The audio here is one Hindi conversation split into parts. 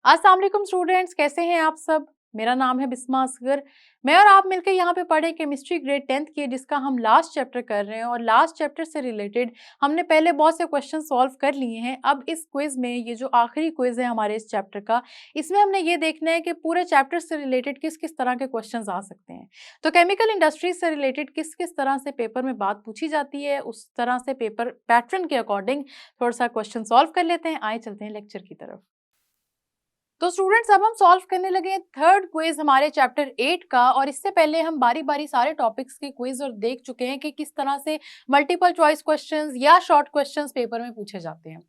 अस्सलाम वालेकुम स्टूडेंट्स, कैसे हैं आप सब। मेरा नाम है बिस्मा असगर। मैं और आप मिलकर यहाँ पे पढ़े केमिस्ट्री ग्रेड 10th की, जिसका हम लास्ट चैप्टर कर रहे हैं और लास्ट चैप्टर से रिलेटेड हमने पहले बहुत से क्वेश्चन सॉल्व कर लिए हैं। अब इस क्विज में ये जो आखिरी क्विज है हमारे इस चैप्टर का, इसमें हमने ये देखना है कि पूरे चैप्टर से रिलेटेड किस किस तरह के क्वेश्चन आ सकते हैं। तो केमिकल इंडस्ट्रीज से रिलेटेड किस किस तरह से पेपर में बात पूछी जाती है, उस तरह से पेपर पैटर्न के अकॉर्डिंग थोड़ा सा क्वेश्चन सॉल्व कर लेते हैं। आए चलते हैं लेक्चर की तरफ। तो स्टूडेंट्स, अब हम सॉल्व करने लगे हैं थर्ड क्विज हमारे चैप्टर 8 का। और इससे पहले हम बारी बारी सारे टॉपिक्स के क्विज और देख चुके हैं कि किस तरह से मल्टीपल चॉइस क्वेश्चंस या शॉर्ट क्वेश्चंस पेपर में पूछे जाते हैं।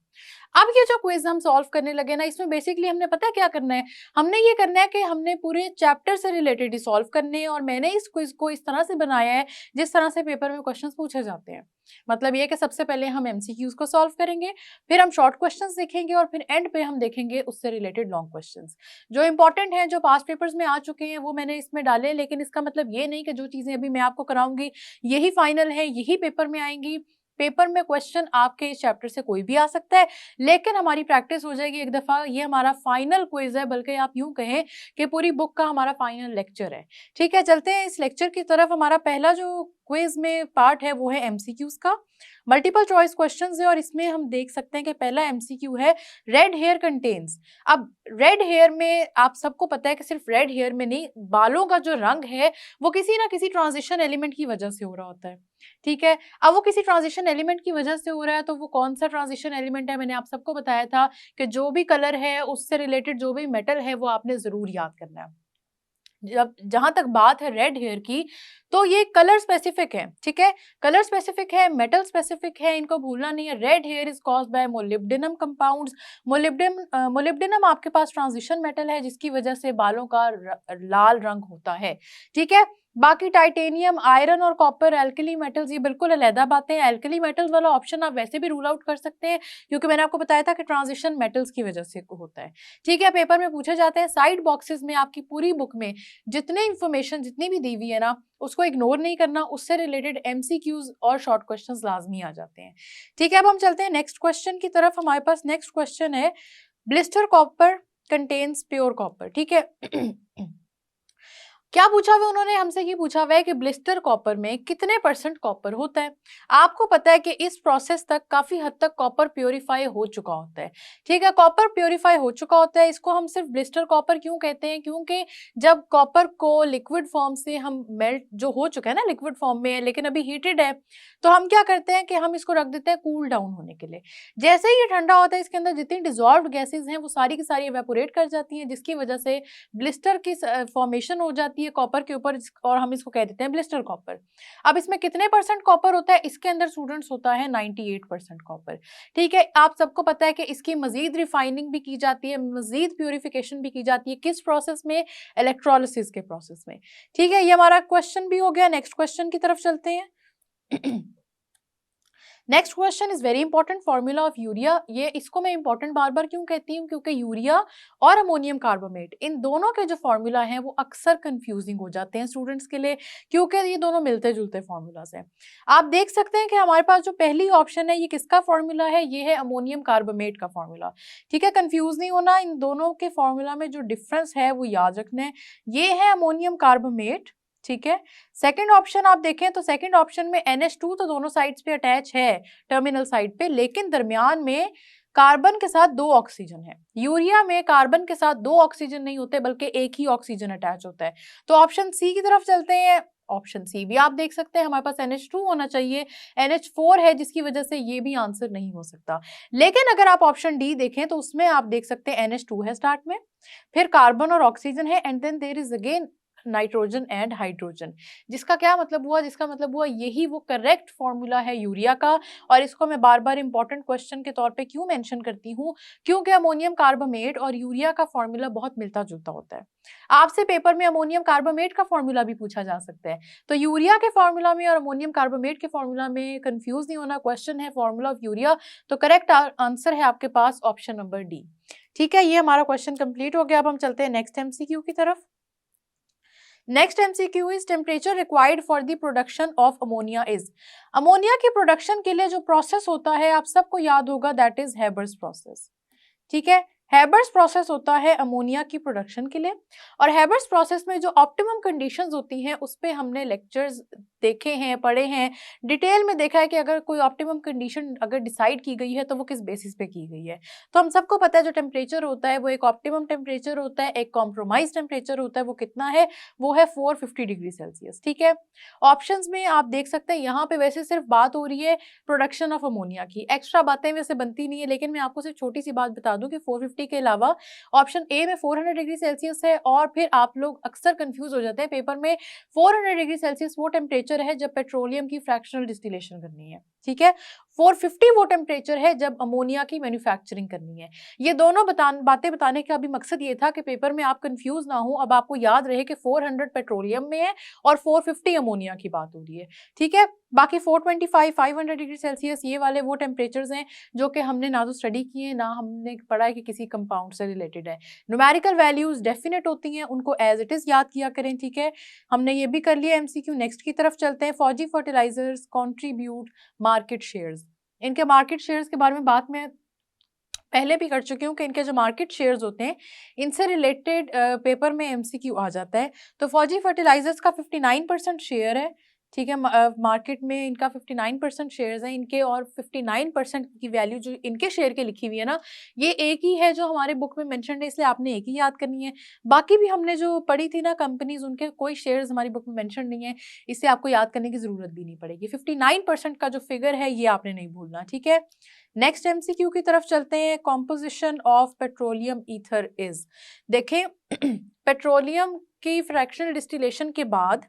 अब ये जो क्विज हम सॉल्व करने लगे ना, इसमें बेसिकली हमने पता है क्या करना है। हमने ये करना है कि हमने पूरे चैप्टर से रिलेटेड ही सॉल्व करने हैं। और मैंने इस क्विज को इस तरह से बनाया है जिस तरह से पेपर में क्वेश्चंस पूछे जाते हैं। मतलब ये कि सबसे पहले हम एमसीक्यूज को सॉल्व करेंगे, फिर हम शॉर्ट क्वेश्चंस देखेंगे और फिर एंड पे हम देखेंगे उससे रिलेटेड लॉन्ग क्वेश्चंस जो इंपॉर्टेंट हैं, जो पास्ट पेपर्स में आ चुके हैं, वो मैंने इसमें डाले। लेकिन इसका मतलब ये नहीं कि जो चीजें अभी मैं आपको कराऊंगी यही फाइनल है, यही पेपर में आएंगी। पेपर में क्वेश्चन आपके इस चैप्टर से कोई भी आ सकता है, लेकिन हमारी प्रैक्टिस हो जाएगी एक दफा। ये हमारा फाइनल क्विज है, बल्कि आप यूं कहें कि पूरी बुक का हमारा फाइनल लेक्चर है। ठीक है, चलते हैं इस लेक्चर की तरफ। हमारा पहला जो क्विज में पार्ट है वो है एमसीक्यूज का। मल्टीपल चॉइस क्वेश्चंस है और इसमें हम देख सकते हैं कि पहला एमसीक्यू है रेड हेयर कंटेन्स। अब रेड हेयर में आप सबको पता है कि सिर्फ रेड हेयर में नहीं, बालों का जो रंग है वो किसी ना किसी ट्रांजिशन एलिमेंट की वजह से हो रहा होता है। ठीक है, अब वो किसी ट्रांजिशन एलिमेंट की वजह से हो रहा है, तो वो कौन सा ट्रांजिशन एलिमेंट है मैंने आप सबको बताया था कि जो भी कलर है उससे रिलेटेड जो भी मेटल है वो आपने जरूर याद करना है। जब जहां तक बात है रेड हेयर की, तो ये कलर स्पेसिफिक है। ठीक है, कलर स्पेसिफिक है, मेटल स्पेसिफिक है, इनको भूलना नहीं है। Red here is caused by molybdenum compounds. Molybdenum आपके पास ट्रांजिशन मेटल है जिसकी वजह से बालों का लाल रंग होता है। ठीक है, बाकी टाइटेनियम, आयरन और कॉपर एल्कली मेटल्स, ये बिल्कुल अलग बातें हैं। एल्कली मेटल्स वाला ऑप्शन आप वैसे भी रूल आउट कर सकते हैं, क्योंकि मैंने आपको बताया था कि ट्रांजिशन मेटल्स की वजह से होता है। ठीक है, पेपर में पूछे जाते हैं। साइड बॉक्सेस में आपकी पूरी बुक में जितने इंफॉर्मेशन जितनी भी दी हुई है ना, उसको इग्नोर नहीं करना। उससे रिलेटेड एमसीक्यूज और शॉर्ट क्वेश्चंस लाजमी आ जाते हैं। ठीक है, अब हम चलते हैं नेक्स्ट क्वेश्चन की तरफ। हमारे पास नेक्स्ट क्वेश्चन है blister copper contains pure copper. ठीक है क्या पूछा हुआ उन्होंने हमसे, ये पूछा हुआ है कि ब्लिस्टर कॉपर में कितने परसेंट कॉपर होता है। आपको पता है कि इस प्रोसेस तक काफी हद तक कॉपर प्योरीफाई हो चुका होता है। ठीक है, कॉपर प्योरीफाई हो चुका होता है। इसको हम सिर्फ ब्लिस्टर कॉपर क्यों कहते हैं, क्योंकि जब कॉपर को लिक्विड फॉर्म से हम मेल्ट जो हो चुका है ना, लिक्विड फॉर्म में है लेकिन अभी हीटेड है, तो हम क्या करते हैं कि हम इसको रख देते हैं कूल डाउन होने के लिए। जैसे ही ये ठंडा होता है, इसके अंदर जितनी डिजॉल्व गैसेज हैं वो सारी की सारी इवेपोरेट कर जाती हैं, जिसकी वजह से ब्लिस्टर की फॉर्मेशन हो जाती है कॉपर के ऊपर, और हम इसको कह देते हैं ब्लिस्टर कॉपर। अब इसमें कितने परसेंट कॉपर होता है, इसके अंदर स्टूडेंट्स होता है 98% कॉपर। ठीक है, आप सबको पता है कि इसकी मजीद रिफाइनिंग भी की जाती है, मजीद प्योरिफिकेशन भी की जाती है। किस प्रोसेस में? इलेक्ट्रोलिसिस के प्रोसेस में। ठीक है, ये हमारा क्वेश्चन भी हो गया। नेक्स्ट क्वेश्चन की तरफ चलते हैं। Next question is very important, formula of urea. ये इसको मैं इंपॉर्टेंट बार बार क्यों कहती हूँ, क्योंकि यूरिया और अमोनियम कार्बोनेट, इन दोनों के जो फॉर्मूला हैं वो अक्सर कंफ्यूजिंग हो जाते हैं स्टूडेंट्स के लिए, क्योंकि ये दोनों मिलते जुलते फॉर्मूलाज हैं। आप देख सकते हैं कि हमारे पास जो पहली ऑप्शन है ये किसका फॉर्मूला है, ये है अमोनियम कार्बोनेट का फॉर्मूला। ठीक है, कंफ्यूज नहीं होना, इन दोनों के फॉर्मूला में जो डिफरेंस है वो याद रखना है। ये है अमोनियम कार्बोनेट। ठीक है, सेकंड ऑप्शन आप देखें तो सेकंड ऑप्शन में NH2 तो दोनों साइड्स पे अटैच है टर्मिनल साइड पे, लेकिन दरमियान में कार्बन के साथ 2 ऑक्सीजन है। यूरिया में कार्बन के साथ 2 ऑक्सीजन नहीं होते बल्कि एक ही ऑक्सीजन अटैच होता है। तो ऑप्शन सी की तरफ चलते हैं। ऑप्शन सी भी आप देख सकते हैं, हमारे पास NH2 होना चाहिए, NH4 है, जिसकी वजह से ये भी आंसर नहीं हो सकता। लेकिन अगर आप ऑप्शन डी देखें तो उसमें आप देख सकते हैं NH2 है स्टार्ट में, फिर कार्बन और ऑक्सीजन है, and then there is again nitrogen and hydrogen. जिसका क्या मतलब हुआ, जिसका मतलब हुआ यही वो करेक्ट फॉर्मूला है यूरिया का। और इसको मैं बार बार इंपॉर्टेंट क्वेश्चन के तौर पे क्यों मेंशन करती हूँ, क्योंकि अमोनियम कार्बोनेट और यूरिया का फॉर्मूला बहुत मिलता जुलता होता है। आपसे पेपर में अमोनियम कार्बोनेट का फॉर्मूला भी पूछा जा सकता है, तो यूरिया के फॉर्मूला में और अमोनियम कार्बोनेट के फॉर्मूला में कंफ्यूज नहीं होना। क्वेश्चन है फॉर्मूला ऑफ यूरिया, तो करेक्ट आंसर है आपके पास ऑप्शन नंबर डी। ठीक है, ये हमारा क्वेश्चन कंप्लीट हो गया। अब हम चलते हैं नेक्स्ट एमसीक्यू की तरफ। Next MCQ is temperature required for the production of ammonia is. Ammonia की प्रोडक्शन के लिए जो प्रोसेस होता है आप सबको याद होगा, दैट इज हेबर्स प्रोसेस। ठीक है, हैबर्स प्रोसेस होता है अमोनिया की प्रोडक्शन के लिए, और हैबर्स प्रोसेस में जो ऑप्टिमम कंडीशंस होती हैं उस पे हमने लेक्चर्स देखे हैं, पढ़े हैं, डिटेल में देखा है कि अगर कोई ऑप्टिमम कंडीशन अगर डिसाइड की गई है तो वो किस बेसिस पे की गई है। तो हम सबको पता है जो टेम्परेचर होता है वो एक ऑप्टिमम टेम्परेचर होता है, एक कॉम्प्रोमाइज टेम्परेचर होता है, वो कितना है, वो है 450 डिग्री सेल्सियस। ठीक है, ऑप्शंस में आप देख सकते हैं यहाँ पे वैसे सिर्फ बात हो रही है प्रोडक्शन ऑफ अमोनिया की, एक्स्ट्रा बातें वैसे बनती नहीं है, लेकिन मैं आपको सिर्फ छोटी सी बात बता दूं कि 450 के अलावा ऑप्शन ए में 400 डिग्री सेल्सियस है, और फिर आप लोग अक्सर कंफ्यूज हो जाते हैं पेपर में, 400 डिग्री सेल्सियस वो टेम्परेचर है जब पेट्रोलियम की फ्रैक्शनल डिस्टिलेशन करनी है। ठीक है, 450 वो टेम्परेचर है जब अमोनिया की मैन्युफैक्चरिंग करनी है। ये दोनों बातें बताने का भी मकसद ये था कि पेपर में आप कंफ्यूज ना हो, अब आपको याद रहे कि 400 पेट्रोलियम में है और 450 अमोनिया की बात हो रही है। ठीक है, बाकी 425 500 डिग्री सेल्सियस ये वाले वो टेम्परेचर्स हैं जो कि हमने ना तो स्टडी किए ना हमने पढ़ा है कि किसी कंपाउंड से रिलेटेड है। न्यूमेरिकल वैल्यूज डेफिनेट होती हैं, उनको एज इट इज याद किया करें। ठीक है, हमने ये भी कर लिया एमसीक्यू। नेक्स्ट की तरफ चलते हैं, फौजी फर्टिलाइजर्स कॉन्ट्रीब्यूट मार्केट शेयर्स। इनके मार्केट शेयर्स के बारे में बात मैं पहले भी कर चुकी हूँ कि इनके जो मार्केट शेयर्स होते हैं इनसे रिलेटेड पेपर में एमसीक्यू आ जाता है। तो फौजी फर्टिलाइजर्स का 59% शेयर है। ठीक है, मार्केट में इनका 59% शेयर्स हैं इनके, और 59% की वैल्यू जो इनके शेयर के लिखी हुई है ना, ये एक ही है जो हमारे बुक में मेंशन है, इसलिए आपने एक ही याद करनी है। बाकी भी हमने जो पढ़ी थी ना कंपनीज, उनके कोई शेयर्स हमारी बुक में मेंशन नहीं है, इससे आपको याद करने की जरूरत भी नहीं पड़ेगी। 59% का जो फिगर है ये आपने नहीं भूलना। ठीक है, नेक्स्ट एमसीक्यू की तरफ चलते हैं, composition of petroleum ether is. देखें पेट्रोलियम की फ्रैक्शनल डिस्टिलेशन के बाद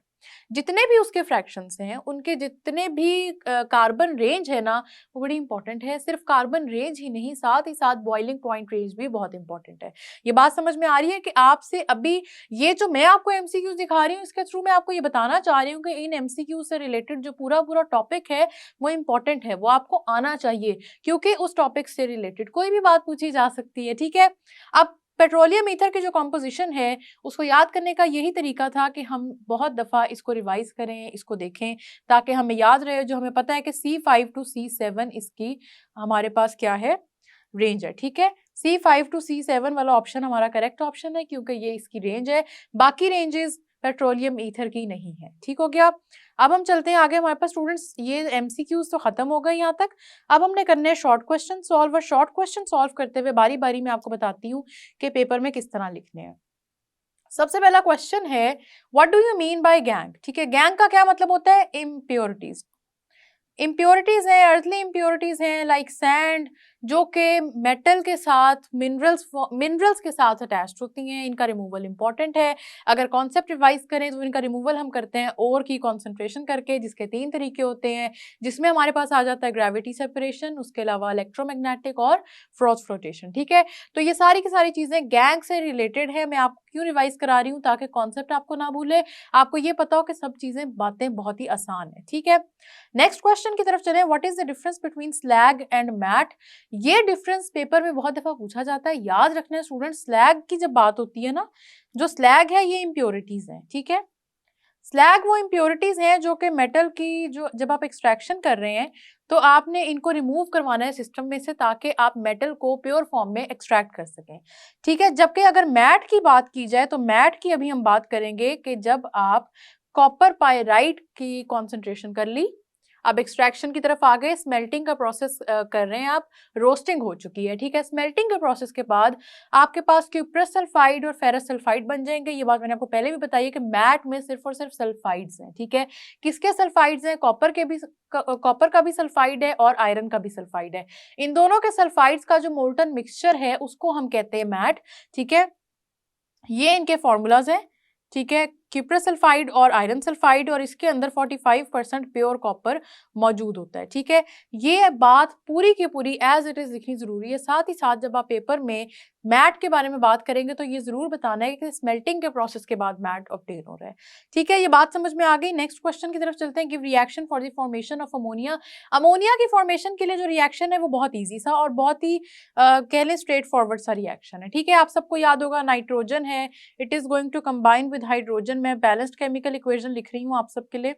जितने भी उसके फ्रैक्शंस हैं, उनके जितने भी कार्बन रेंज है ना, वो बड़ी इंपॉर्टेंट है। सिर्फ कार्बन रेंज ही नहीं, साथ ही साथ बॉइलिंग पॉइंट रेंज भी बहुत इंपॉर्टेंट है। ये बात समझ में आ रही है कि आपसे अभी ये जो मैं आपको एमसीक्यूज दिखा रही हूँ इसके थ्रू मैं आपको ये बताना चाह रही हूँ कि इन एमसीक्यू से रिलेटेड जो पूरा पूरा टॉपिक है वो इंपॉर्टेंट है, वो आपको आना चाहिए, क्योंकि उस टॉपिक से रिलेटेड कोई भी बात पूछी जा सकती है। ठीक है, अब पेट्रोलियम ईथर की जो कॉम्पोजिशन है उसको याद करने का यही तरीका था कि हम बहुत दफ़ा इसको रिवाइज करें, इसको देखें, ताकि हमें याद रहे। जो हमें पता है कि C5 to C7 इसकी हमारे पास क्या है, रेंज है। ठीक है, C5 to C7 वाला ऑप्शन हमारा करेक्ट ऑप्शन है, क्योंकि ये इसकी रेंज है, बाकी रेंजेस पेट्रोलियम ईथर की नहीं है। ठीक हो गया, अब हम चलते हैं आगे। हमारे पास स्टूडेंट्स ये एमसीक्यूज तो खत्म हो गए यहाँ तक, अब हमने करने हैं शॉर्ट क्वेश्चन सॉल्व, और शॉर्ट क्वेश्चन सॉल्व करते हुए बारी बारी में आपको बताती हूँ कि पेपर में किस तरह लिखने हैं। सबसे पहला क्वेश्चन है, what do you mean by gang. ठीक है, गैंग का क्या मतलब होता है, इम्प्योरिटीज। इम्प्योरिटीज हैं, अर्थली इम्प्योरिटीज हैं लाइक सैंड, जो कि मेटल के साथ मिनरल्स के साथ अटैच्ड होती हैं, इनका रिमूवल इंपॉर्टेंट है। अगर कॉन्सेप्ट रिवाइज करें तो इनका रिमूवल हम करते हैं ओर की कॉन्सेंट्रेशन करके, जिसके 3 तरीके होते हैं, जिसमें हमारे पास आ जाता है ग्रेविटी सेपरेशन, उसके अलावा इलेक्ट्रोमैग्नेटिक और फ्रोथ फ्लोटेशन। ठीक है, तो ये सारी की सारी चीजें गैंग से रिलेटेड है। मैं आपको क्यों रिवाइज करा रही हूँ, ताकि कॉन्सेप्ट आपको ना भूले, आपको ये पता हो कि सब चीजें बातें बहुत ही आसान है। ठीक है, नेक्स्ट क्वेश्चन की तरफ चलें, what is the difference between slag and matte. ये डिफरेंस पेपर में बहुत दफा पूछा जाता है, याद रखना है स्टूडेंट। स्लैग की जब बात होती है ना, जो स्लैग है ये इम्प्योरिटीज है। ठीक है, स्लैग वो इम्प्योरिटीज हैं जो कि मेटल की जो जब आप एक्सट्रैक्शन कर रहे हैं तो आपने इनको रिमूव करवाना है सिस्टम में से, ताकि आप मेटल को प्योर फॉर्म में एक्सट्रैक्ट कर सकें। ठीक है, जबकि अगर मैट की बात की जाए तो मैट की अभी हम बात करेंगे कि जब आप कॉपर पायराइट की कॉन्सेंट्रेशन कर ली, अब एक्सट्रैक्शन की तरफ आ गए, स्मेल्टिंग का प्रोसेस कर रहे हैं आप, रोस्टिंग हो चुकी है। ठीक है, स्मेल्टिंग के प्रोसेस के बाद आपके पास क्यूप्रस सल्फाइड और फेरस सल्फाइड बन जाएंगे। ये बात मैंने आपको पहले भी बताई है कि मैट में सिर्फ और सिर्फ सल्फाइड्स हैं। ठीक है, किसके सल्फाइड्स हैं, कॉपर का भी सल्फाइड है और आयरन का भी सल्फाइड है। इन दोनों के सल्फाइड्स का जो मोल्टन मिक्सचर है उसको हम कहते हैं मैट। ठीक है, ये इनके फॉर्मूलाज हैं। ठीक है, क्यूप्रस सल्फाइड और आयरन सल्फाइड, और इसके अंदर 45% प्योर कॉपर मौजूद होता है। ठीक है, ये बात पूरी की पूरी एज इट इज लिखनी जरूरी है। साथ ही साथ जब आप पेपर में मैट के बारे में बात करेंगे तो ये जरूर बताना है कि स्मेल्टिंग के प्रोसेस के बाद मैट ऑब्टेन हो रहा है। ठीक है, ये बात समझ में आ गई। नेक्स्ट क्वेश्चन की तरफ चलते हैं, give reaction for the formation of ammonia. Ammonia की फॉर्मेशन के लिए जो रिएक्शन है वो बहुत ईजी सा और बहुत ही कह लें स्ट्रेट फॉरवर्ड सा रिएक्शन है। ठीक है, आप सबको याद होगा, नाइट्रोजन है, it is going to combine with hydrogen. मैं बैलेंस्ड केमिकल इक्वेशन लिख रही हूँ आप सबके लिए,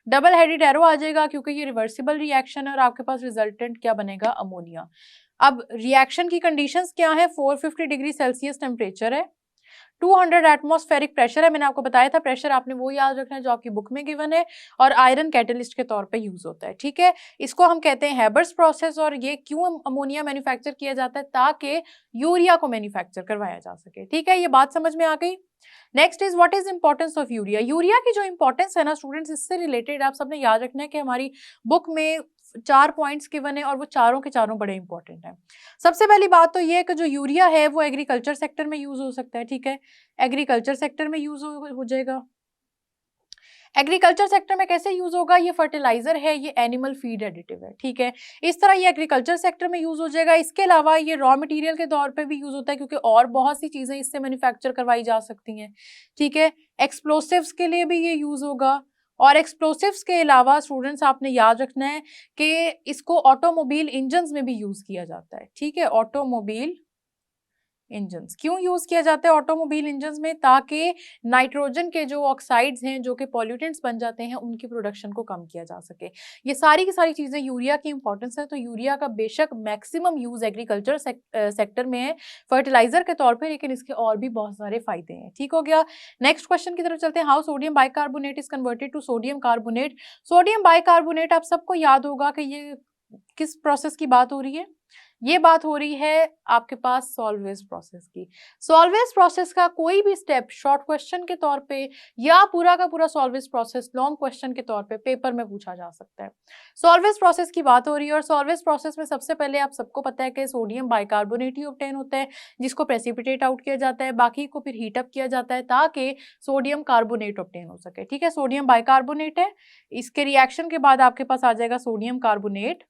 डबल हेडेड एरो आ जाएगा क्योंकि ये रिवर्सिबल रिएक्शन है, और आपके पास रिजल्टेंट क्या बनेगा, अमोनिया। अब रिएक्शन की कंडीशंस क्या है, 450 डिग्री सेल्सियस टेम्परेचर है, 200 एटमॉस्फेरिक प्रेशर है, मैंने आपको बताया था प्रेशर आपने वो याद रखना है जो आपकी बुक में गिवन है, और आयरन कैटलिस्ट के तौर पे यूज होता है। ठीक है, इसको हम कहते हैं हैबर्स प्रोसेस। और ये क्यों अमोनिया मैन्युफैक्चर किया जाता है, ताकि यूरिया को मैन्युफैक्चर करवाया जा सके। ठीक है, ये बात समझ में आ गई। Next is what is importance of urea. Urea की जो इंपॉर्टेंस है ना स्टूडेंट्स, इससे रिलेटेड आप सबने याद रखना है कि हमारी बुक में 4 पॉइंट्स गिवन है और वो चारों के चारों बड़े इंपॉर्टेंट हैं। सबसे पहली बात तो ये है कि जो यूरिया है वो एग्रीकल्चर सेक्टर में यूज हो सकता है। ठीक है, एग्रीकल्चर सेक्टर में यूज हो जाएगा। एग्रीकल्चर सेक्टर में कैसे यूज होगा, ये फर्टिलाइजर है, ये एनिमल फीड एडिटिव है। ठीक है, इस तरह ये एग्रीकल्चर सेक्टर में यूज हो जाएगा। इसके अलावा ये रॉ मटेरियल के तौर पे भी यूज होता है, क्योंकि और बहुत सी चीजें इससे मैन्युफैक्चर करवाई जा सकती हैं। ठीक है, एक्सप्लोसिव्स के लिए भी ये यूज होगा। और एक्सप्लोसिव्स के अलावा स्टूडेंट्स आपने याद रखना है कि इसको ऑटोमोबाइल इंजन्स में भी यूज किया जाता है। ठीक है, ऑटोमोबाइल इंजन्स क्यों यूज किया जाता है ऑटोमोबाइल इंजन्स में, ताकि नाइट्रोजन के जो ऑक्साइड्स हैं जो कि पॉल्यूटेंट्स बन जाते हैं उनकी प्रोडक्शन को कम किया जा सके। ये सारी की सारी चीजें यूरिया की इंपॉर्टेंस है। तो यूरिया का बेशक मैक्सिमम यूज एग्रीकल्चर सेक्टर में है फर्टिलाइजर के तौर पर, लेकिन इसके और भी बहुत सारे फायदे हैं। ठीक हो गया, नेक्स्ट क्वेश्चन की तरफ चलते हैं। How sodium bicarbonate is converted to sodium carbonate. Sodium bicarbonate आप सबको याद होगा कि ये किस प्रोसेस की बात हो रही है, ये बात हो रही है आपके पास सॉल्वेज प्रोसेस की। सॉल्वेज प्रोसेस का कोई भी स्टेप शॉर्ट क्वेश्चन के तौर पे या पूरा का पूरा सॉल्वेज प्रोसेस लॉन्ग क्वेश्चन के तौर पे पेपर में पूछा जा सकता है। सॉल्वेज प्रोसेस की बात हो रही है और सॉल्वेज प्रोसेस में सबसे पहले आप सबको पता है कि सोडियम बाइकार्बोनेट ही ऑब्टेन होता है, जिसको प्रेसिपिटेट आउट किया जाता है, बाकी को फिर हीट अप किया जाता है ताकि सोडियम कार्बोनेट ऑब्टेन हो सके। ठीक है, सोडियम बाइकार्बोनेट है, इसके रिएक्शन के बाद आपके पास आ जाएगा सोडियम कार्बोनेट,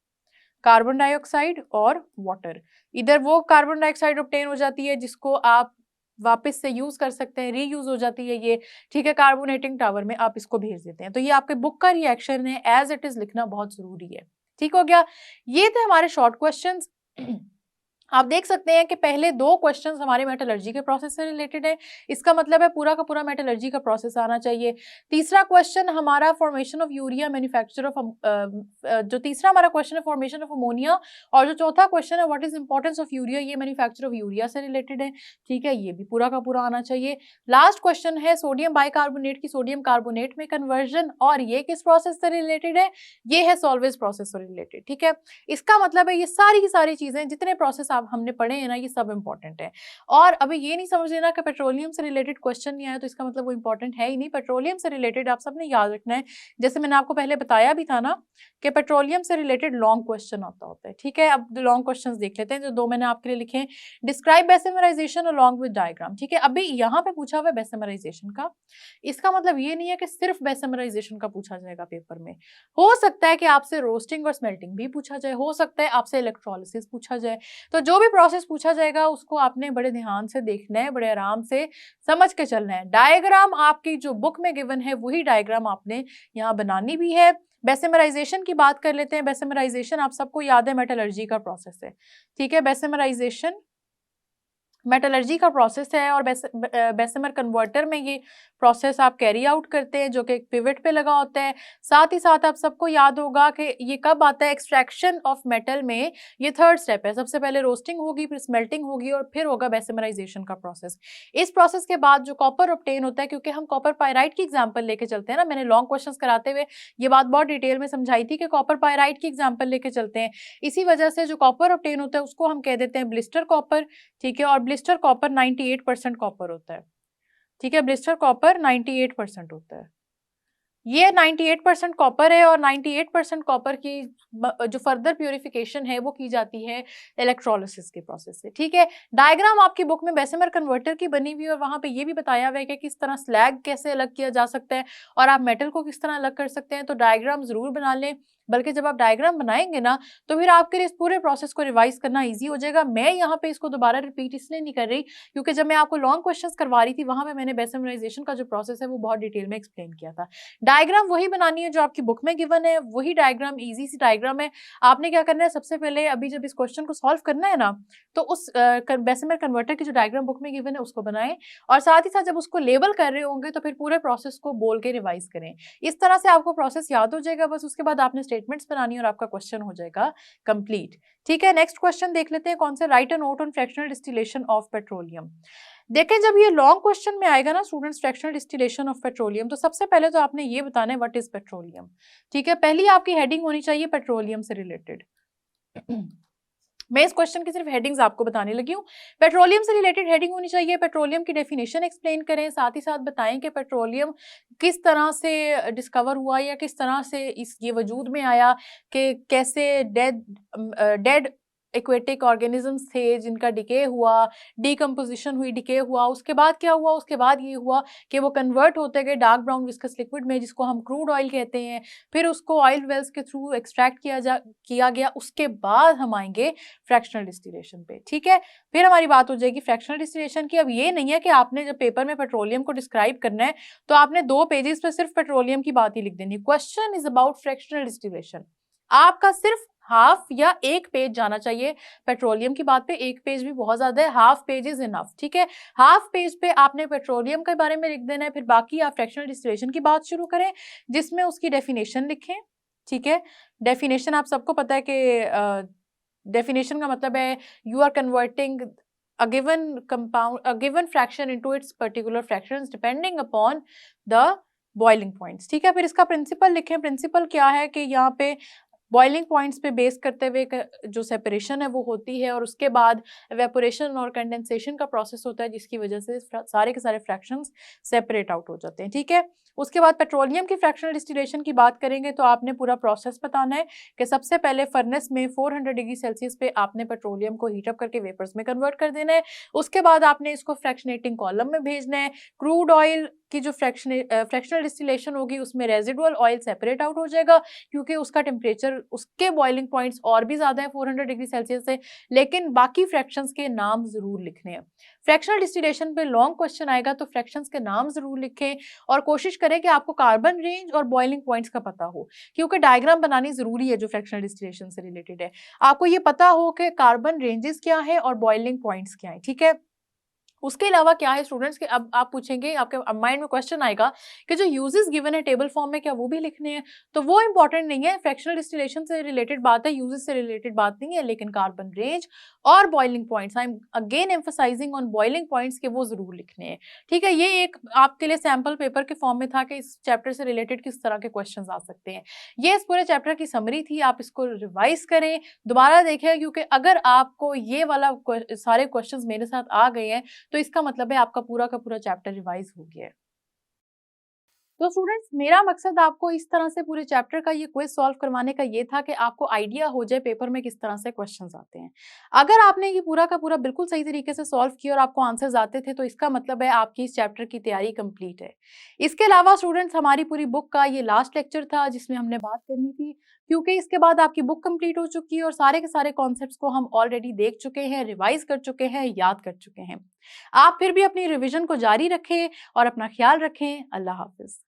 कार्बन डाइऑक्साइड और वाटर। इधर वो कार्बन डाइऑक्साइड ऑब्टेन हो जाती है जिसको आप वापस से यूज कर सकते हैं, रीयूज हो जाती है ये। ठीक है, कार्बोनेटिंग टावर में आप इसको भेज देते हैं। तो ये आपके बुक का रिएक्शन है, एज इट इज लिखना बहुत जरूरी है। ठीक हो गया, ये थे हमारे शॉर्ट क्वेश्चंस। आप देख सकते हैं कि पहले 2 क्वेश्चंस हमारे मेटलर्जी के प्रोसेस से रिलेटेड है, इसका मतलब है पूरा का पूरा मेटलर्जी का प्रोसेस आना चाहिए। तीसरा क्वेश्चन हमारा formation of urea manufacture of जो तीसरा हमारा क्वेश्चन है फॉर्मेशन ऑफ अमोनिया, और जो चौथा क्वेश्चन है what is importance of urea, ये मैन्युफैक्चर ऑफ यूरिया से रिलेटेड है। ठीक है, ये भी पूरा का पूरा आना चाहिए। लास्ट क्वेश्चन है सोडियम बाइकार्बोनेट की सोडियम कार्बोनेट में कन्वर्जन, और ये किस प्रोसेस से रिलेटेड है, ये है सॉल्वेज प्रोसेस से रिलेटेड। ठीक है, इसका मतलब है ये सारी की सारी चीजें जितने प्रोसेस हमने पढ़े हैं ना, ये सब इंपॉर्टेंट है। और अभी ये नहीं समझ लेना कि पेट्रोलियम से रिलेटेड क्वेश्चन नहीं आया तो इसका मतलब वो इंपॉर्टेंट है ही नहीं। पेट्रोलियम से रिलेटेड आप सबने याद रखना है, जैसे मैंने आपको पहले बताया भी था ना कि पेट्रोलियम से रिलेटेड लॉन्ग क्वेश्चन आता होता है। ठीक है, अब लॉन्ग क्वेश्चंस देख लेते हैं जो 2 मैंने आपके लिए लिखे हैं। Describe bessemerisation along with diagram. ठीक है, अभी यहाँ पे पूछा हुआ है बेसेमराइजेशन का, इसका मतलब ये नहीं है कि सिर्फ बेसेमराइजेशन का पूछा जाएगा पेपर में। हो सकता है कि आपसे रोस्टिंग और स्मेल्टिंग भी पूछा जाए, हो सकता है आपसे इलेक्ट्रोलिसिस पूछा जाए। तो जो भी प्रोसेस पूछा जाएगा उसको आपने बड़े ध्यान से देखना है, बड़े आराम से समझ के चलना है। डायग्राम आपकी जो बुक में गिवन है वही डायग्राम आपने यहाँ बनानी भी है। बेसेमराइजेशन की बात कर लेते हैं। बेसेमराइजेशन आप सबको याद है मेटलर्जी का प्रोसेस है। ठीक है, बेसेमराइजेशन मेटलर्जी का प्रोसेस है और बेसेमर कन्वर्टर में ये प्रोसेस आप कैरी आउट करते हैं जो कि एक पिवट पे लगा होता है। साथ ही साथ आप सबको याद होगा कि ये कब आता है, एक्सट्रैक्शन ऑफ मेटल में ये 3rd स्टेप है। सबसे पहले रोस्टिंग होगी, फिर स्मेल्टिंग होगी और फिर होगा बेसेमराइजेशन का प्रोसेस। इस प्रोसेस के बाद जो कॉपर ऑब्टेन होता है, क्योंकि हम कॉपर पायराइट की एग्जाम्पल लेके चलते हैं ना, मैंने लॉन्ग क्वेश्चन कराते हुए ये बात बहुत डिटेल में समझाई थी कि कॉपर पायराइट की एग्जाम्पल लेके चलते हैं। इसी वजह से जो कॉपर ऑब्टेन होता है उसको हम कह देते हैं ब्लिस्टर कॉपर। ठीक है, और ब्लिस्टर कॉपर 98% कॉपर होता है। ठीक है, ब्लिस्टर कॉपर 98% होता है। ये 98% कॉपर है और 98% कॉपर की जो फर्दर प्यूरिफिकेशन है वो की जाती है इलेक्ट्रोलिसिस के प्रोसेस से। ठीक है, डायग्राम आपकी बुक में बेसेमर कन्वर्टर की बनी हुई है और वहां पे ये भी बताया हुआ है कि किस तरह स्लैग कैसे अलग किया जा सकता है और आप मेटल को किस तरह अलग कर सकते हैं। तो डायग्राम जरूर बना लें, बल्कि जब आप डायग्राम बनाएंगे ना तो फिर आपके लिए इस पूरे प्रोसेस को रिवाइज करना ईजी हो जाएगा। मैं यहाँ पे इसको दोबारा रिपीट इसलिए नहीं कर रही क्योंकि जब मैं आपको लॉन्ग क्वेश्चंस करवा रही थी वहां पे मैंने बेसेमराइजेशन का जो प्रोसेस है वो बहुत डिटेल में एक्सप्लेन किया था। डायग्राम वही बनानी है जो आपकी बुक में गिवन है, वही डायग्राम, इजी सी डायग्राम है। आपने क्या करना है, सबसे पहले अभी जब इस क्वेश्चन को सॉल्व करना है ना, तो उस बेसिमर कन्वर्टर की जो डायग्राम बुक में गिवन है उसको बनाएं, और साथ ही साथ जब उसको लेबल कर रहे होंगे तो फिर पूरे प्रोसेस को बोल के रिवाइज करें। इस तरह से आपको प्रोसेस याद हो जाएगा, बस उसके बाद आपने स्टेटमेंट्स बनानी है और आपका क्वेश्चन हो जाएगा कंप्लीट। ठीक है, नेक्स्ट क्वेश्चन देख लेते हैं, कौन सा, right a note on fractional distillation of petroleum. देखें, जब ये लॉन्ग क्वेश्चन में आएगा ना students, fractional distillation of petroleum, तो सबसे पहले तो आपने ये बताना है व्हाट इज पेट्रोलियम। ठीक है, पहली आपकी हेडिंग होनी चाहिए पेट्रोलियम से रिलेटेड। मैं इस क्वेश्चन की सिर्फ हेडिंग्स आपको बताने लगी हूँ। पेट्रोलियम से रिलेटेड हेडिंग होनी चाहिए, पेट्रोलियम की डेफिनेशन एक्सप्लेन करें, साथ ही साथ बताएं कि पेट्रोलियम किस तरह से डिस्कवर हुआ या किस तरह से ये वजूद में आया, कि कैसे डेड एक्वेटिक ऑर्गेनिजम्स थे जिनका डिके हुआ, डीकम्पोजिशन हुई, डिके हुआ, उसके बाद क्या हुआ, उसके बाद ये हुआ कि वो कन्वर्ट होते गए डार्क ब्राउन विस्कस लिक्विड में, जिसको हम क्रूड ऑयल कहते हैं। फिर उसको ऑयल वेल्स के थ्रू एक्सट्रैक्ट किया गया। उसके बाद हम आएंगे फ्रैक्शनल डिस्टिलेशन पे। ठीक है, फिर हमारी बात हो जाएगी फ्रैक्शनल डिस्टिलेशन की। अब ये नहीं है कि आपने जब पेपर में पेट्रोलियम को डिस्क्राइब करना है तो आपने 2 पेजेस पे सिर्फ पेट्रोलियम की बात ही लिख देनी। Question is about fractional distillation. आपका सिर्फ हाफ या 1 पेज जाना चाहिए पेट्रोलियम की बात पे। 1 पेज भी बहुत ज्यादा है, हाफ पेज इज इनफ। ठीक है, हाफ पेज पे आपने पेट्रोलियम के बारे में लिख देना है, फिर बाकी आप फ्रैक्शनल डिस्टिलेशन की बात शुरू करें जिसमें उसकी डेफिनेशन लिखें। ठीक है, डेफिनेशन आप सबको पता है कि डेफिनेशन का मतलब है you are converting a given fraction into its particular fractions depending upon the boiling points। ठीक है, फिर इसका प्रिंसिपल लिखें। प्रिंसिपल क्या है कि यहाँ पे बॉइलिंग पॉइंट्स पे बेस करते हुए जो सेपरेशन है वो होती है, और उसके बाद एवेपोरेशन और कंडेंसेशन का प्रोसेस होता है जिसकी वजह से सारे के सारे फ्रैक्शंस सेपरेट आउट हो जाते हैं। ठीक है, उसके बाद पेट्रोलियम की फ्रैक्शनल डिस्टिलेशन की बात करेंगे तो आपने पूरा प्रोसेस बताना है कि सबसे पहले फर्नेस में 400 डिग्री सेल्सियस पे आपने पेट्रोलियम को हीटअप करके वेपर्स में कन्वर्ट कर देना है। उसके बाद आपने इसको फ्रैक्शनेटिंग कॉलम में भेजना है। क्रूड ऑयल की जो फ्रैक्शनल डिस्टिलेशन होगी उसमें रेजिडुअल ऑयल सेपरेट आउट हो जाएगा, क्योंकि उसका टेम्परेचर, उसके बॉइलिंग पॉइंट्स और भी ज्यादा है 400 डिग्री सेल्सियस से, लेकिन बाकी फ्रैक्शंस के नाम जरूर लिखने हैं। फ्रैक्शनल डिस्टिलेशन पे लॉन्ग क्वेश्चन आएगा तो फ्रैक्शंस के नाम जरूर लिखें, और कोशिश करें कि आपको कार्बन रेंज और बॉइलिंग पॉइंट्स का पता हो, क्योंकि डायग्राम बनानी जरूरी है जो फ्रैक्शनल डिस्टिलेशन से रिलेटेड है। आपको ये पता हो कि कार्बन रेंजेस क्या है और बॉइलिंग पॉइंट्स क्या है। ठीक है, उसके अलावा क्या है स्टूडेंट्स के, अब आप पूछेंगे, आपके माइंड में क्वेश्चन आएगा कि जो यूजेस गिवन है टेबल फॉर्म में क्या वो भी लिखने हैं, तो वो इंपॉर्टेंट नहीं है। फ्रैक्शनल डिस्टिलेशन से रिलेटेड बात है, यूजेस से रिलेटेड बात नहीं है, लेकिन कार्बन रेंज और boiling points, I am again emphasising on boiling points के, वो जरूर लिखने हैं। ठीक है, ये एक आपके लिए सैम्पल पेपर के फॉर्म में था कि इस चैप्टर से रिलेटेड किस तरह के क्वेश्चन आ सकते हैं। ये इस पूरे चैप्टर की समरी थी, आप इसको रिवाइज करें, दोबारा देखें, क्योंकि अगर आपको ये वाला सारे क्वेश्चन मेरे साथ आ गए हैं तो इसका मतलब है आपका पूरा का पूरा चैप्टर रिवाइज हो गया है। तो स्टूडेंट्स, मेरा मकसद आपको इस तरह से पूरे चैप्टर का ये क्विज सॉल्व करवाने का ये था कि आपको आइडिया हो जाए पेपर में किस तरह से क्वेश्चंस आते हैं। अगर आपने ये पूरा का पूरा बिल्कुल सही तरीके से सॉल्व किया और आपको आंसर्स आते थे तो इसका मतलब है आपकी इस चैप्टर की तैयारी कंप्लीट है। इसके अलावा स्टूडेंट्स, हमारी पूरी बुक का ये लास्ट लेक्चर था जिसमें हमने बात करनी थी, क्योंकि इसके बाद आपकी बुक कंप्लीट हो चुकी है और सारे के सारे कॉन्सेप्ट्स को हम ऑलरेडी देख चुके हैं, रिवाइज कर चुके हैं, याद कर चुके हैं। आप फिर भी अपनी रिविजन को जारी रखें और अपना ख्याल रखें। अल्लाह हाफिज।